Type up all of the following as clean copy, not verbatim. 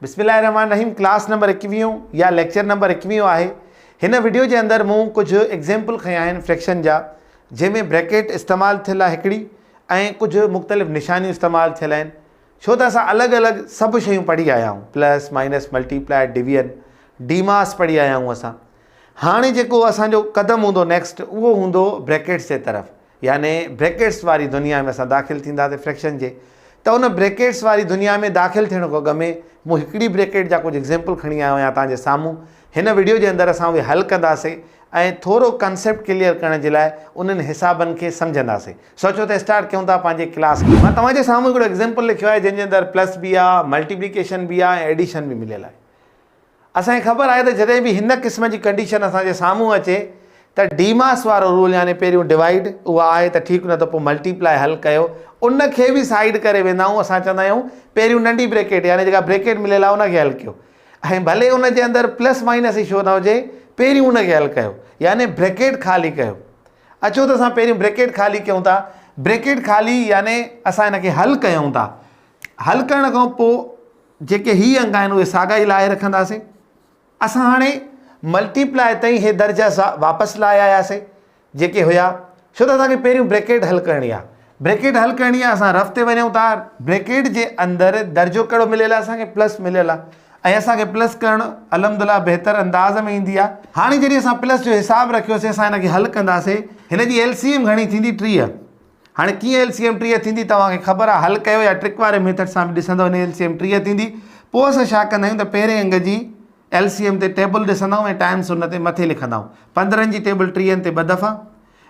बिस्मिल्लाहिर्रहमानिर्रहीम। Class number 21 या lecture number 21 है। हिन वीडियो के अंदर मूँ कुछ एग्जाम्पल खया आहिनि फ्रैक्शन जा, जैमें ब्रैकेट इस्तेमाल थियल आहे हिकिड़ी ऐं कुछ मुख़्तलिफ़ निशानियूं इस्तेमाल थियल आहिनि। छो त असां अलॻि अलॻि सभु शयूं पढ़ी आया आहियूं, प्लस माइनस मल्टीप्लाई डिवीजन डीमास पढ़ी आया आहियूं असां। हाणे जेको असांजो क़दम हूंदो नेक्स्ट उहो हूंदो ब्रैकेट्स जे तरफ़, यानी ब्रैकेट्स वारी दुनिया में असां दाख़िल थींदासीं फ्रैक्शन जे। त उन ब्रैकेट्स वारी दुनिया में दाख़िल थियण खां अॻु में मूं हिकिड़ी ब्रैकेट जा कुछ एग्जाम्पल खणी आयो आहियां तव्हांजे साम्हूं। हिन वीडियो जे अंदरि असां उहे हल कंदासीं ऐं थोरो कंसेप्ट क्लियर करण जे लाइ उन्हनि हिसाबनि खे सम्झंदासीं। सोचो त स्टार्ट कयूं था पंहिंजे क्लास खे। मां तव्हांजे साम्हूं हिकिड़ो एग्जाम्पल लिखियो आहे जंहिंजे अंदरि प्लस बि आहे, मल्टीप्लिकेशन बि आहे ऐं एडिशन बि मिलियल आहे। असांखे ख़बर आहे त जॾहिं बि हिन क़िस्म जी कंडीशन असांजे साम्हूं अचे त डीमास वारो रूल, यानी पहिरियों डिवाइड उहा आहे त ठीकु, न त पोइ मल्टीप्लाई हल कयो। उनखे बि साइड करे वेंदा आहियूं। असां चवंदा आहियूं पहिरियों नंढी ब्रैकेट, यानी जेका ब्रैकेट मिलियल आहे उनखे हल कयो, ऐं भले उनजे अंदरि प्लस माइनस ई छो न हुजे, पहिरियों उनखे हल कयो, यानी ब्रैकेट ख़ाली कयो। अचो त असां पहिरियों ब्रैकेट ख़ाली कयूं था। ब्रैकेट ख़ाली यानी असां हिनखे हल कयूं था। हल करण खां पोइ जेके ही अंग आहिनि उहे साॻा ई लाहे रखंदासीं। असां हाणे मल्टीप्लाई ताईं हे दर्जा वापसि लाहे आयासीं जेके हुया, छो त असांखे पहिरियों ब्रैकेट हल करणी आहे। ब्रैकेट हल करणी आहे, असां रफ़ ते वञूं था। ब्रैकेट जे अंदरि दर्जो कहिड़ो मिलियल आहे? असांखे प्लस मिलियल आहे, ऐं असांखे प्लस करणु अलहमदुलिल्लाह बहितर अंदाज़ में ईंदी आहे। हाणे जॾहिं असां प्लस जो हिसाबु रखियोसीं, असां हिनखे हल कंदासीं। हिन जी LCM घणी थींदी? 30। हाणे कीअं LCM 30 थींदी तव्हांखे ख़बर आहे? हल कयो या ट्रिक वारे मेथड सां बि ॾिसंदव, हिन LCM 30 थींदी। पोइ असां छा कंदा आहियूं त पहिरें अंग जी LCM ते टेबल ॾिसंदा आहियूं ऐं टाइम्स हुन ते मथे लिखंदा आहियूं। 15 जी टेबल 30 ते 2 दफ़ा,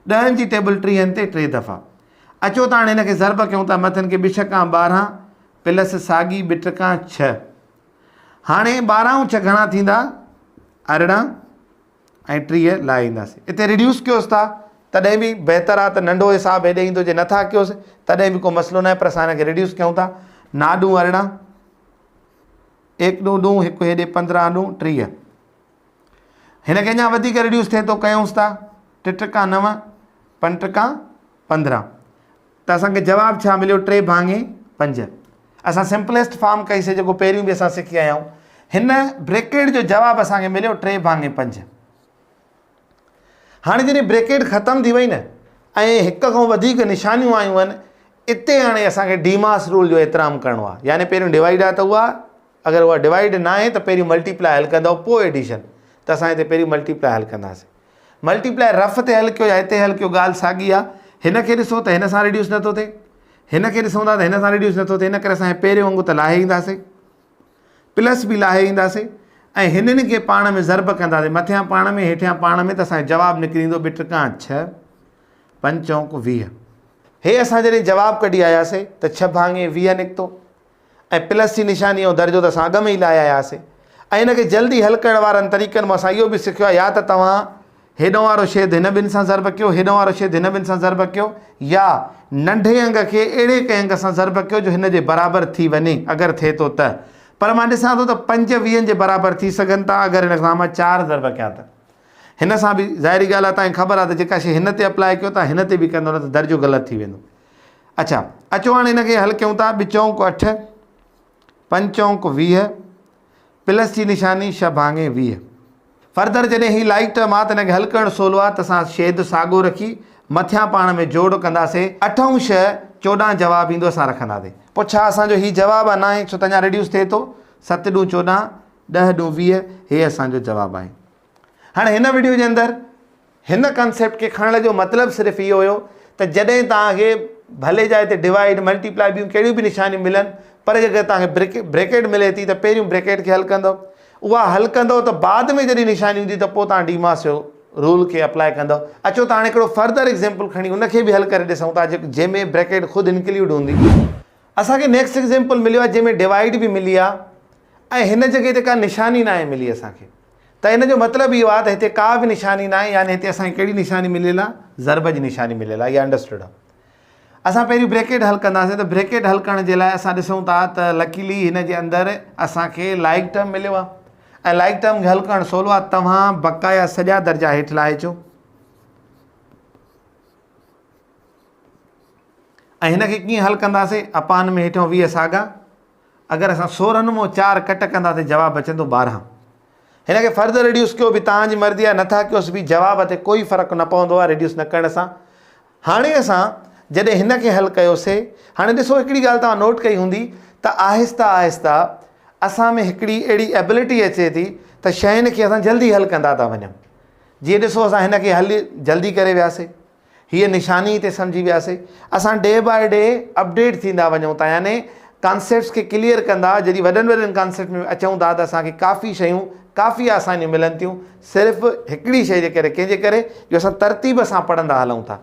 10 जी टेबल 30 ते 3 दफ़ा। अचो त हाणे हिनखे ज़रब कयूं था। मथनि खे 2 छका 12 प्लस साॻी 2 टका 6। हाणे 12 ऐं 6 घणा थींदा? 18 ऐं 30 लाहे ईंदासीं। हिते रिड्यूस कयोसि था तॾहिं बि बहितर आहे त नंढो हिसाबु हेॾे ईंदो। जे नथा कयोसि तॾहिं बि को मसइलो न आहे, पर असां हिनखे रिड्यूस कयूं था। 9 × 18, 1 × 2, 1 हेॾे 15 × 30। हिनखे अञा वधीक रिड्यूस थिए थो, कयूंसि था। 3 टका 9, 5 टका 15। त असांखे जवाबु छा मिलियो? 3/5। असां सिंपलेस्ट फॉर्म कईसीं, जेको पहिरियों बि असां सिखी आया आहियूं। हिन ब्रैकेट जो जवाबु असांखे मिलियो 3/5। हाणे जॾहिं ब्रैकेट ख़तमु थी वई न ऐं हिक खां वधीक निशानियूं आयूं आहिनि, इते हाणे असांखे डीमास रूल जो एतिराम करिणो आहे। यानी पहिरियों डिवाइड आहे त उहा, अगरि उहा डिवाइड न आहे त पहिरियों मल्टीप्लाई हल कंदव, पोइ एडिशन। त असां हिते पहिरियों मल्टीप्लाई हल कंदासीं। मल्टीप्लाई रफ़ ते हल कयो या हिते हल कयो, ॻाल्हि साॻी आहे। हिन खे ॾिसो त हिन सां रिड्यूस नथो थिए, हिन खे ॾिसूं था त हिन सां रिड्यूस नथो थिए। इन करे असांखे पहिरियों वांगुरु त लाहे ईंदासीं, प्लस बि लाहे ईंदासीं, ऐं हिननि खे पाण में ज़रब कंदासीं, मथियां पाण में हेठियां पाण में, त असांजो जवाबु निकिरी ईंदो 2 टका 6, 5 चौंक 20। हे असां जॾहिं जवाबु कढी आयासीं त 6/20 निकितो, ऐं प्लस जी निशानी ऐं दर्जो त असां अॻु में ई लाहे आयासीं। ऐं हिनखे जल्दी हल करण वारनि तरीक़नि मां असां इहो बि सिखियो आहे, या त तव्हां हेॾो वारो शेद हिन ॿिनि सां ज़रब कयो, हेॾो वारो शेद हिन ॿिनि सां ज़रब कयो, या नंढे अंग खे अहिड़े कंहिं अंग सां ज़रब कयो जो हिन जे बराबरि थी वञे, अगरि थिए थो त। पर मां ॾिसां थो त 5 20 जे बराबरि थी सघनि था अगरि हिन सां मां 4 ज़रब कयां त। हिन सां बि ज़ाहिरी ॻाल्हि आहे, तव्हांखे ख़बर आहे त जेका शइ हिन ते अप्लाई कयो था हिन ते बि कंदो, न त दर्जो ग़लति थी वेंदो। अच्छा, अचो हाणे हिनखे हल कयूं था। 2 चौंक 8, 5 चौंक 20, प्लस जी निशानी 6/20। फर्दर जॾहिं ही लाइक टर्म आहे त हिनखे हल करणु सवलो आहे। त असां शेद साॻियो रखी मथियां पाण में जोड़ कंदासीं। 8 ऐं 6 14 जवाबु ईंदो, असां रखंदासीं। पोइ छा असांजो ही जवाबु आहे? न आहे, छो त अञा रिड्यूस थिए थो। 7 × 14, 10 × 20, हे असांजो जवाबु आहे। हाणे हिन वीडियो जे अंदरि हिन कंसेप्ट खे खणण जो मतिलबु सिर्फ़ु इहो हुयो त जॾहिं तव्हांखे भले जा हिते डिवाइड मल्टीप्लाई ॿियूं कहिड़ियूं बि निशानियूं मिलनि, पर जेकर तव्हांखे ब्रैकेट मिले थी त पहिरियों ब्रैकेट खे हल कंदव। उहा हल कंदव त बाद में जॾहिं निशानी ईंदी त पोइ तव्हां डीमास जो रूल खे अप्लाई कंदव। अचो त हाणे हिकिड़ो फर्दर एग्जाम्पल खणी उनखे बि हल करे ॾिसूं था, जंहिंमें ब्रैकेट ख़ुदि इंक्लूड हूंदी। असांखे नेक्स्ट एग्जाम्पल मिलियो आहे जंहिंमें डिवाइड बि मिली आहे ऐं हिन जॻह ते का निशानी न आहे मिली असांखे। त हिन जो मतिलबु इहो आहे त हिते का बि निशानी न आहे, यानी हिते असांखे कहिड़ी निशानी मिलियल आहे? ज़रब जी निशानी मिलियल आहे। इहा अंडरस्टूड आहे। असां पहिरियों ब्रैकेट हल कंदासीं। त ब्रैकेट हल करण जे लाइ असां ॾिसूं था त लकीली हिन जे अंदरि असांखे लाइक टर्म मिलियो आहे, ऐं लाइक टर्म खे हल करणु सवलो आहे। तव्हां बक़ाया सॼा दर्जा हेठि लाहे अचो, ऐं हिनखे कीअं हल कंदासीं? अपान में हेठियों 20 साॻा अगरि असां 16 मां 4 कट कंदासीं जवाबु अचंदो 12। हिन खे फर्दर रिड्यूस कयो बि तव्हांजी मर्ज़ी आहे, नथा कयोसि बि जवाब ते कोई फ़र्क़ु न पवंदो आहे रिड्यूस न करण सां। हाणे असां जॾहिं हिन खे हल कयोसीं, हाणे ॾिसो हिकिड़ी ॻाल्हि तव्हां नोट कई हूंदी त आहिस्ता आहिस्ता असां में हिकिड़ी अहिड़ी एबिलिटी अचे थी त शयुनि खे असां जल्दी हल कंदा था वञूं। जीअं ॾिसो असां हिन खे हल जल्दी करे वियासीं, हीअ निशानी हिते सम्झी वियासीं। असां डे बाय डे अपडेट थींदा वञूं था, यानी कॉन्सेप्ट्स खे क्लियर कंदा। जॾहिं वॾनि वॾनि कॉन्सेप्ट में अचूं था त असांखे काफ़ी शयूं काफ़ी आसानियूं मिलनि थियूं, सिर्फ़ु हिकिड़ी शइ जे करे, कंहिंजे करे, जो असां तरतीब सां पढ़ंदा हलूं था।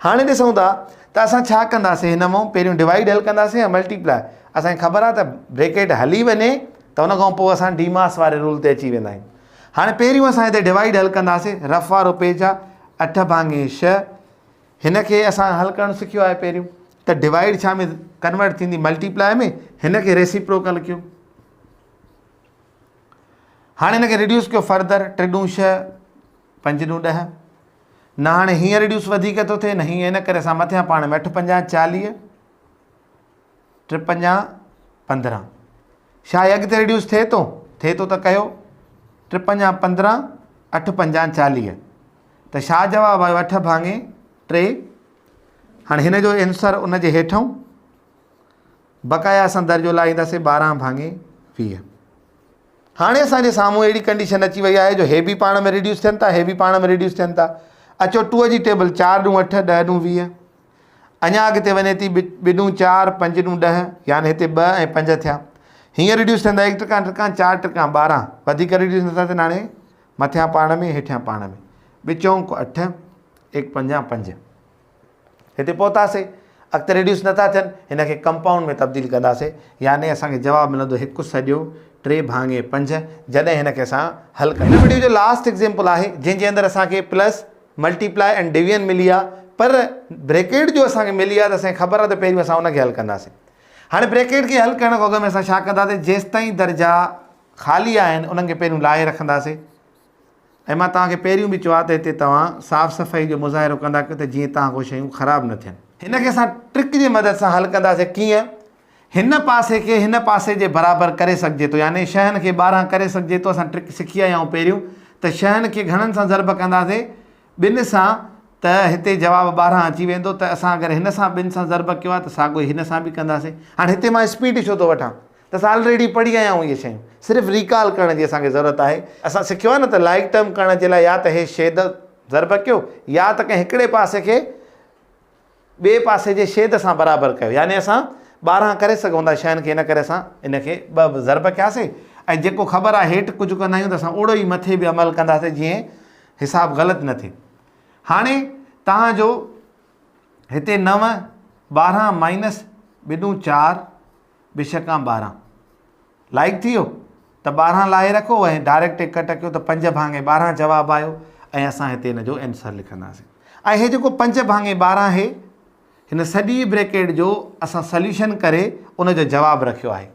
हाणे ॾिसूं था त असां छा कंदासीं, हिन मां पहिरियों डिवाइड हल कंदासीं या मल्टीप्लाई। असांखे ख़बर आहे त ब्रेकेट हली वञे त उन खां पोइ असां डीमास वारे रूल ते अची वेंदा आहियूं। हाणे पहिरियों असां हिते डिवाइड हल कंदासीं। रफ वारो पेज आहे 8/6। हिन खे असां हल करणु सिखियो आहे पहिरियों त डिवाइड छा में कन्वर्ट थींदी, मल्टीप्लाई में। हिन खे रेसिप्रोकल कयो। हाणे हिन खे रिड्यूस कयो फर्दर। 3 × 6 5 × 10। न हाणे हीअं रिड्यूस वधीक थो थिए, न हीअं, इन करे असां मथियां पाण में 8 × 5 = 40, 3 × 5 = 15। छा आहे अॻिते रिड्यूस थिए थो त कयो। 3 × 5 = 15, 8 × 5 = 40। त छा जवाबु आयो, 8/3। हाणे हिन जो आंसर उन जे हेठां बक़ाया असां दर्जो लाहींदासीं 12/20। हाणे असांजे साम्हूं अहिड़ी कंडीशन अची वई आहे जो हे बि पाण में रिड्यूस थियनि था, हे बि पाण में रिड्यूस थियनि था। अचो 2 जी टेबल 4 × 8 10 × 20। अञा अॻिते वञे थी 2 × 4 5 × 10, यानी हिते 2 ऐं 5 थिया। हीअं रिड्यूस थियंदा 1 टका 4 टका 12। वधीक रिड्यूस नथा थियनि। हाणे मथियां पाण में, हेठियां पाण में। 2 चौंक 8, 1 × 5 = 5। हिते पहुतासीं। अॻिते रिड्यूस नथा थियनि, हिन खे कंपाउंड में तब्दील कंदासीं, यानी असांखे जवाबु मिलंदो 1 सॼो 3/5 जॾहिं हिन खे असां हल कयूं। हिन वीडियो जो लास्ट एग्ज़ाम्पल आहे जंहिंजे अंदरि असांखे प्लस मल्टीप्लाई एंड डिवीजन मिली आहे, पर ब्रेकेट जो असांखे मिली आहे त असांखे ख़बर आहे त पहिरियों असां उनखे हल कंदासीं। हाणे ब्रेकेट खे हल करण खां अॻु में असां छा कंदासीं, जेसिताईं दर्जा ख़ाली आहिनि उन्हनि खे पहिरियों लाहे रखंदासीं। ऐं मां तव्हांखे पहिरियों बि चयो आहे त हिते तव्हां साफ़ सफ़ाई जो मुज़ाहिरो कंदा कयो त जीअं तव्हां को शयूं ख़राबु न थियनि। हिन खे असां ट्रिक जी मदद सां हल कंदासीं। कीअं, हिन पासे खे हिन पासे जे बराबरि करे सघिजे थो, यानी 6 खे 12 करे सघिजे थो। असां ट्रिक सिखी आया आहियूं पहिरियों त 6 खे घणनि सां ज़रब कंदासीं, 2 सां, त हिते जवाबु 12 अची वेंदो। त असां अगरि हिन सां 2 सां ज़रब कयो आहे त साॻियो हिन सां बि कंदासीं। हाणे हिते मां स्पीड छो थो वठां त असां ऑलरेडी पढ़ी आया आहियूं इहे शयूं, सिर्फ़ु रिकॉल करण जी असांखे ज़रूरत आहे। असां सिखियो आहे न त लाइक टर्म करण जे लाइ या त हे छेद ज़रब कयो, या त कंहिं हिकिड़े पासे खे ॿिए पासे जे छेद सां बराबरि कयो, यानी असां 12 करे सघूं था 6 खे। इन करे असां इन खे 2 ज़रब कयासीं। ऐं जेको ख़बर आहे हेठि कुझु कंदा आहियूं त असां ओड़ो ई मथे बि अमल कंदासीं जीअं हिसाबु ग़लति न थिए। हाणे तव्हांजो हिते 9 12 माइनस 2 × 4 2 × 12 लाइक थी वियो त 12 लाहे रखो ऐं डायरेक्ट कट कयो त 5/12 जवाबु आयो। ऐं असां हिते हिन जो आंसर लिखंदासीं। ऐं हे जेको 5/12 आहे, हिन सॼी ब्रेकेट जो असां सॉल्यूशन करे उनजो जवाबु रखियो आहे।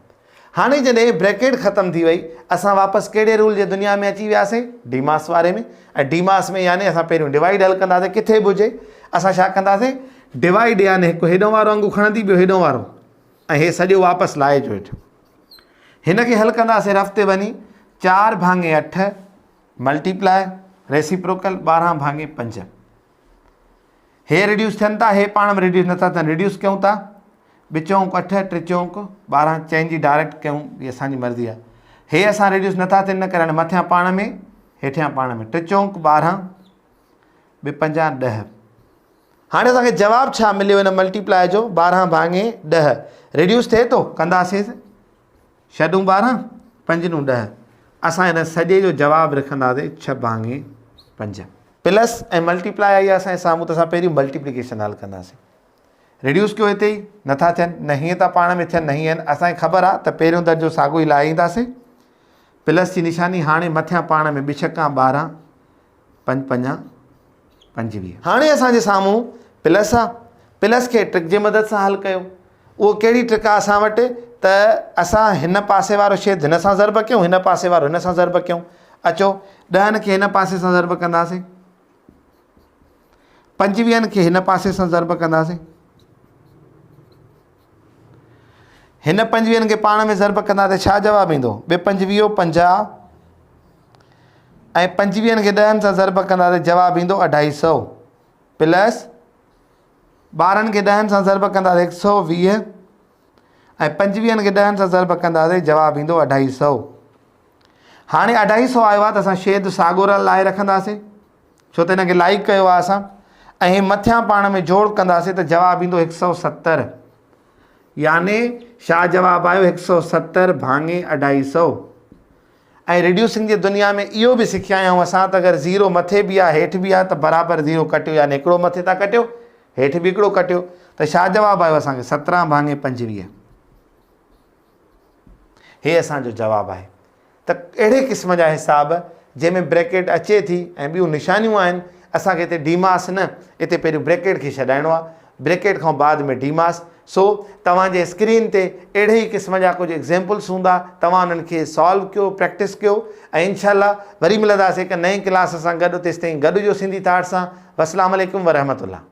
हाणे जॾहिं ब्रेकेट ख़तमु थी वई, असां वापसि कहिड़े रूल जे दुनिया में अची वियासीं, डीमास वारे में। ऐं डीमास में यानी असां पहिरियों डिवाइड हल कंदासीं, किथे बि हुजे असां छा कंदासीं, डिवाइड, यानी हिकु हेॾो वारो अंगु खणंदी, ॿियो हेॾो वारो, ऐं हे सॼो वापसि लाहे जो हेठि। हिन खे हल कंदासीं रफ़ ते वञी। 4/8 मल्टीप्लाई रेसिप्रोकल 12/5। हे रिड्यूस थियनि था, हे पाण में रिड्यूस नथा थियनि, रिड्यूस कयूं था। 2 चौंक 8, 3 चौंक 12, चेंज जी डायरेक्ट कयूं, इहा असांजी मर्ज़ी आहे। हे असां रिड्यूस नथा थियनि, न करे हाणे मथियां पाण में, हेठियां पाण में। 3 चौंक 12, 2 × 5 = 10। हाणे असांखे जवाबु छा मिलियो हिन मल्टीप्लाई जो, 12/10। रिड्यूस थिए थो, कंदासीं 6 × 12 5 × 10। असां हिन सॼे जो जवाबु लिखंदासीं 6/5। प्लस ऐं मल्टीप्लाई आई आहे असांजे साम्हूं, त असां पहिरियों मल्टीप्लिकेशन हल कंदासीं। रिड्यूस कयो हिते ई नथा थियनि, न हीअं था पाण में थियनि, न हीअं आहिनि। असांखे ख़बर आहे त पहिरियों दर्जो साॻियो ई लाहींदासीं। प्लस जी निशानी, हाणे मथियां पाण में 2 × 12 5 × 5 = 25। हाणे असांजे साम्हूं प्लस आहे। प्लस खे ट्रिक जी मदद सां हल कयो। उहो कहिड़ी ट्रिक आहे असां वटि, त असां हिन पासे वारो छेद हिन सां ज़रब कयूं, हिन पासे वारो हिन सां ज़रब कयूं। अचो 10 खे हिन पासे सां ज़रब कंदासीं, 25 खे हिन पासे सां ज़रब कंदासीं। हिन 25 खे पाण में ज़रब कंदा त छा जवाबु ईंदो? ॿिए 25 50 ऐं 25 खे 10 सां ज़रब कंदा त जवाबु ईंदो 250 प्लस 12 खे 10 सां ज़रब कंदा त 120 ऐं 25 खे 10 सां ज़रब कंदा त जवाबु ईंदो 250। हाणे 250 आयो आहे त असां छेद साॻियो लाइ रखंदासीं छो त हिन खे लाइक कयो आहे असां, ऐं मथियां पाण में जोड़ कंदासीं त जवाबु ईंदो 170। यानी छा जवाबु आयो? 170 भाङे 250। ऐं रिड्यूसिंग जी दुनिया में इहो बि सिखिया आहियूं असां त अगरि ज़ीरो मथे बि आहे हेठि बि आहे त बराबरि ज़ीरो कटियो, यानी हिकिड़ो मथे था कटियो हेठि बि हिकिड़ो कटियो, त छा जवाबु आयो असांखे? 17 भाङे 25। हे असांजो जवाबु आहे। त अहिड़े क़िस्म जा हिसाब जंहिंमें ब्रैकेट अचे थी ऐं ॿियूं निशानियूं आहिनि, असांखे हिते डीमास न, हिते पहिरियों ब्रैकेट खे छॾाइणो आहे, ब्रैकेट खां बाद में डीमास। सो तव्हांजे स्क्रीन ते अहिड़े ई क़िस्म जा कुझु एग्ज़ाम्पल्स हूंदा, तव्हां उन्हनि खे सॉल्व कयो, प्रैक्टिस कयो, ऐं इंशाअल्लाह वरी मिलंदासीं हिकु नई क्लास सां गॾु। तेसिताईं गॾिजो सिंधी थाट सां। अस्सलामु अलैकुम वरहमतुल्लाह।